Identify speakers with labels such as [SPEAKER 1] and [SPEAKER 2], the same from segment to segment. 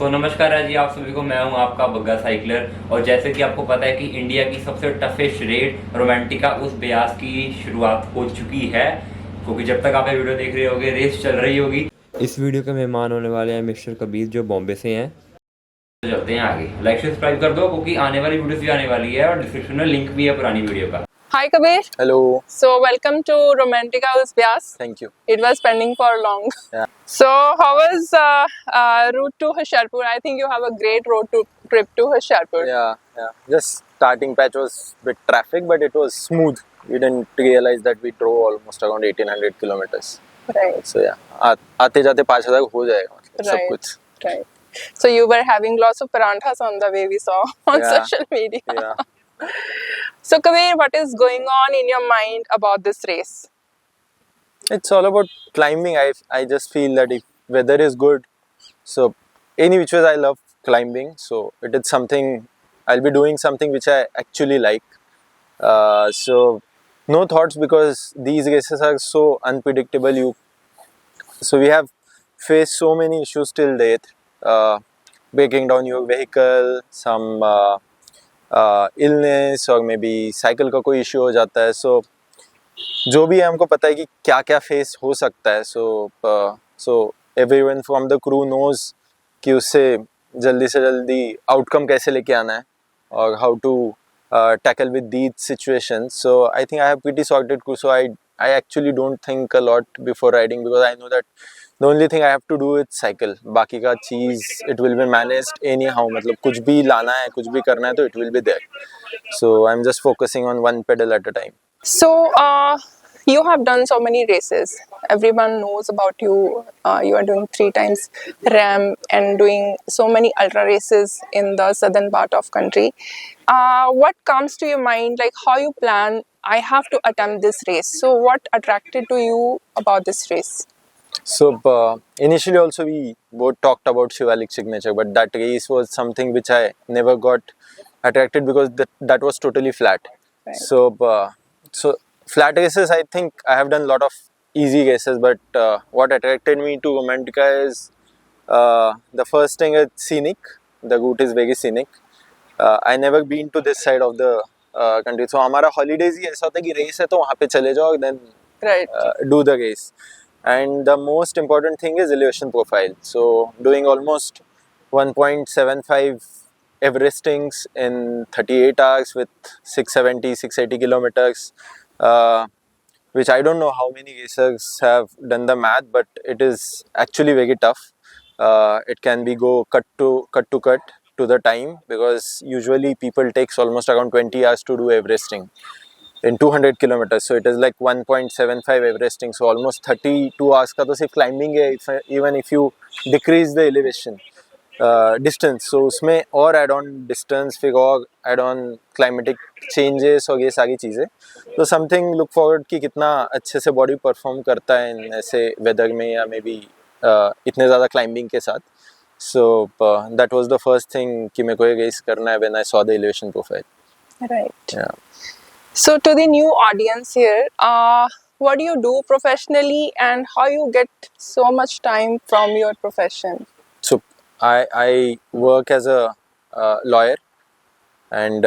[SPEAKER 1] तो नमस्कार जी आप सभी को। मैं हूं आपका बग्गा साइकिलर और जैसे कि आपको पता है कि इंडिया की सबसे टफेस्ट रेड रोमांटिका उस ब्यास की शुरुआत हो चुकी है, क्योंकि जब तक आप ये वीडियो देख रहे होगे रेस चल रही होगी। इस वीडियो के मेहमान होने वाले हैं मिस्टर कबीर, जो बॉम्बे से हैं। तो चलते हैं आगे। लाइक सब्सक्राइब कर दो क्योंकि आने वाली वीडियोस भी आने वाली है और डिस्क्रिप्शन में लिंक भी है पुरानी वीडियो का।
[SPEAKER 2] Hi Kabir.
[SPEAKER 3] Hello.
[SPEAKER 2] So welcome to Romantika Beas.
[SPEAKER 3] Thank you.
[SPEAKER 2] It was pending for long.
[SPEAKER 3] Yeah.
[SPEAKER 2] So how was route to Hoshiarpur? I think you have a great trip to Hoshiarpur.
[SPEAKER 3] Yeah. Just starting patch was bit traffic, but it was smooth. We didn't realize that we drove almost around 1800 kilometers.
[SPEAKER 2] Right.
[SPEAKER 3] So yeah, आते जाते 5000 हो जाएगा मतलब सब कुछ.
[SPEAKER 2] Right. So you were having lots of paranthas on the way we saw on
[SPEAKER 3] Yeah.
[SPEAKER 2] social media.
[SPEAKER 3] Yeah.
[SPEAKER 2] So Kabir, what is going on in your mind about this race?
[SPEAKER 3] It's all about climbing. I just feel that if weather is good, so any which ways I love climbing. So it is something I'll be doing something which I actually like. So no thoughts, because these races are so unpredictable. So we have faced so many issues till date. Breaking down your vehicle, some illness और may be cycle का कोई issue हो जाता है. सो जो भी है हमको पता है कि क्या क्या फेस हो सकता है. So everyone from the crew knows कि उससे जल्दी से जल्दी आउटकम कैसे लेके आना है और how to tackle with these situations. So I think I have pretty sorted crew. So I actually don't think a lot before riding, because I know that the only thing I have to do is cycle. बाकी का चीज़ it will be managed anyhow. मतलब कुछ भी लाना है, कुछ भी करना है तो it will be there. So I'm just focusing on one pedal at a time.
[SPEAKER 2] So you have done so many races. Everyone knows about you. You are doing 3 times RAM and doing so many ultra races in the southern part of country. What comes to your mind, like how you plan, I have to attempt this race? So what attracted to you about this race?
[SPEAKER 3] So initially also we both talked about Shivalik signature, but that race was something which I never got attracted because that was totally flat.
[SPEAKER 2] Right.
[SPEAKER 3] So flat races, I think I have done a lot of easy races, but what attracted me to Romantika is the first thing is scenic. The route is very scenic. I never been to this side of the country, so हमारा holidays ही ऐसा होता है कि race है तो वहाँ पे चले जाओ, then
[SPEAKER 2] Right.
[SPEAKER 3] do the race. And the most important thing is elevation profile. So doing almost 1.75 Everestings in 38 hours with 670, 680 kilometers, which I don't know how many racers have done the math, but it is actually very tough. It can be go cut to the time, because usually people takes almost around 20 hours to do Everesting in 200 kilometers. So it is like 1.75 Everesting. So almost 32 hours का तो सिर्फ climbing है. Even if you decrease the elevation distance, so उसमें और add on distance, फिर और add on climatic changes और ये सारी चीज़ें. तो something look forward कि कितना अच्छे से body perform करता है इन ऐसे weather में या maybe इतने ज़्यादा climbing के साथ. So that was the first thing कि मेरे को ये race करना है when I saw the elevation profile.
[SPEAKER 2] Right.
[SPEAKER 3] Yeah.
[SPEAKER 2] So to the new audience here, what do you do professionally and how you get so much time from your profession?
[SPEAKER 3] So I work as a lawyer, and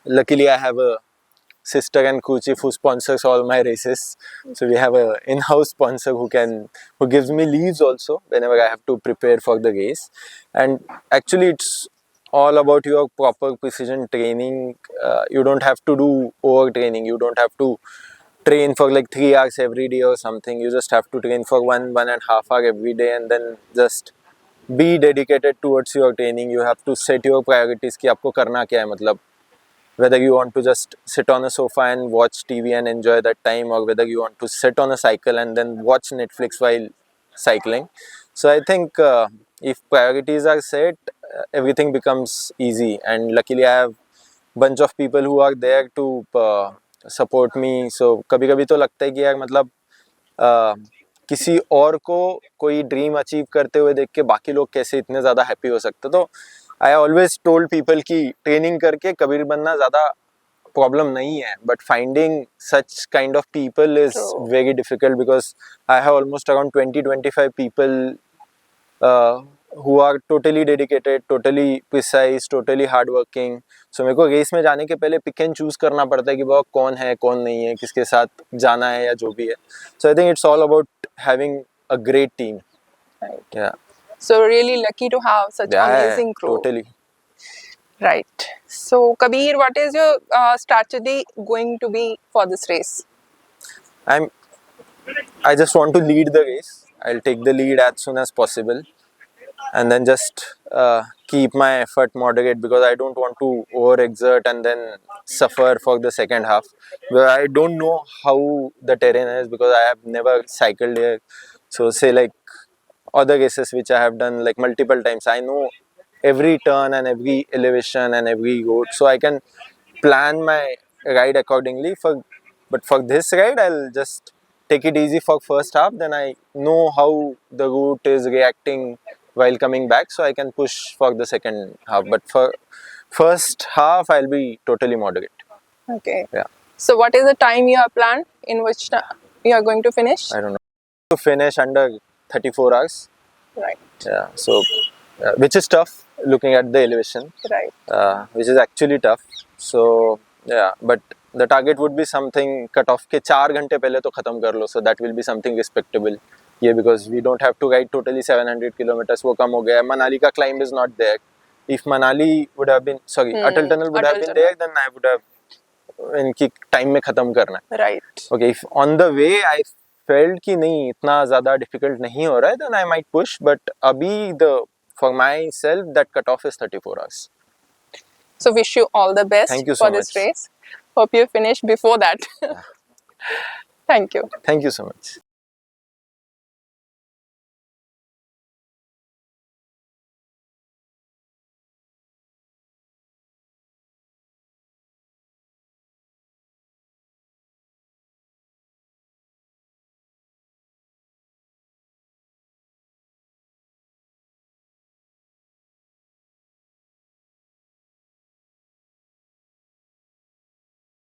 [SPEAKER 3] luckily I have a sister and crew chief who sponsors all my races. So we have a in-house sponsor who gives me leaves also whenever I have to prepare for the race. And actually it's all about your proper precision training. You don't have to do over training. You don't have to train for like 3 hours every day or something. You just have to train for 1.5 hours every day, and then just be dedicated towards your training. You have to set your priorities कि आपको करना क्या है. मतलब whether you want to just sit on a sofa and watch TV and enjoy that time, or whether you want to sit on a cycle and then watch Netflix while cycling. So I think if priorities are set, everything becomes easy. And luckily I have bunch of people who are there to support me. So कभी कभी तो लगता है कि यार मतलब किसी और को कोई ड्रीम अचीव करते हुए देख के बाकी लोग कैसे इतने ज़्यादा हैप्पी हो सकते. तो आई ऑलवेज टोल्ड पीपल कि ट्रेनिंग करके कबीर बनना ज़्यादा प्रॉब्लम नहीं है, but finding such kind of people is very difficult, because I have almost around 20-25 people who are totally dedicated, totally precise, totally hardworking. So मेरे को रेस में जाने के पहले pick and choose करना पड़ता है कि वो कौन है कौन नहीं है, किसके साथ जाना है या जो भी है. So I think it's all about having a great team.
[SPEAKER 2] Right.
[SPEAKER 3] Yeah.
[SPEAKER 2] So really lucky to have such amazing crew.
[SPEAKER 3] Totally.
[SPEAKER 2] Right. So Kabir, what is your strategy going to be for this race?
[SPEAKER 3] I just want to lead the race. I'll take the lead as soon as possible, and then just keep my effort moderate because I don't want to overexert and then suffer for the second half. But I don't know how the terrain is because I have never cycled here. So say like other races which I have done like multiple times, I know every turn and every elevation and every road, so I can plan my ride accordingly. But for this ride, I'll just take it easy for first half. Then I know how the route is reacting while coming back, so I can push for the second half. But for first half, I'll be totally moderate.
[SPEAKER 2] Okay.
[SPEAKER 3] Yeah.
[SPEAKER 2] So what is the time you have planned in which you are going to finish?
[SPEAKER 3] I don't know to finish under 34 hours.
[SPEAKER 2] Right.
[SPEAKER 3] Yeah. So which is tough looking at the elevation.
[SPEAKER 2] Right.
[SPEAKER 3] Which is actually tough. So yeah, but the target would be something cut off के 4 घंटे पहले तो खत्म कर लो, so that will be something respectable. Yeah, because we don't have to ride totally 700 kilometers. वो कम हो गया है. Manali का climb is not there. If Manali would have been Atal Tunnel would have been there, then I would have इनकी time में खत्म करना है.
[SPEAKER 2] Right.
[SPEAKER 3] Okay, if on the way I felt कि नहीं इतना ज़्यादा difficult नहीं हो रहा है, then I might push. But अभी for myself that cutoff is 34 hours.
[SPEAKER 2] So wish you all the best
[SPEAKER 3] Thank you
[SPEAKER 2] for
[SPEAKER 3] so
[SPEAKER 2] this
[SPEAKER 3] much.
[SPEAKER 2] race. Hope you finish before that. Thank you.
[SPEAKER 3] Thank you so much.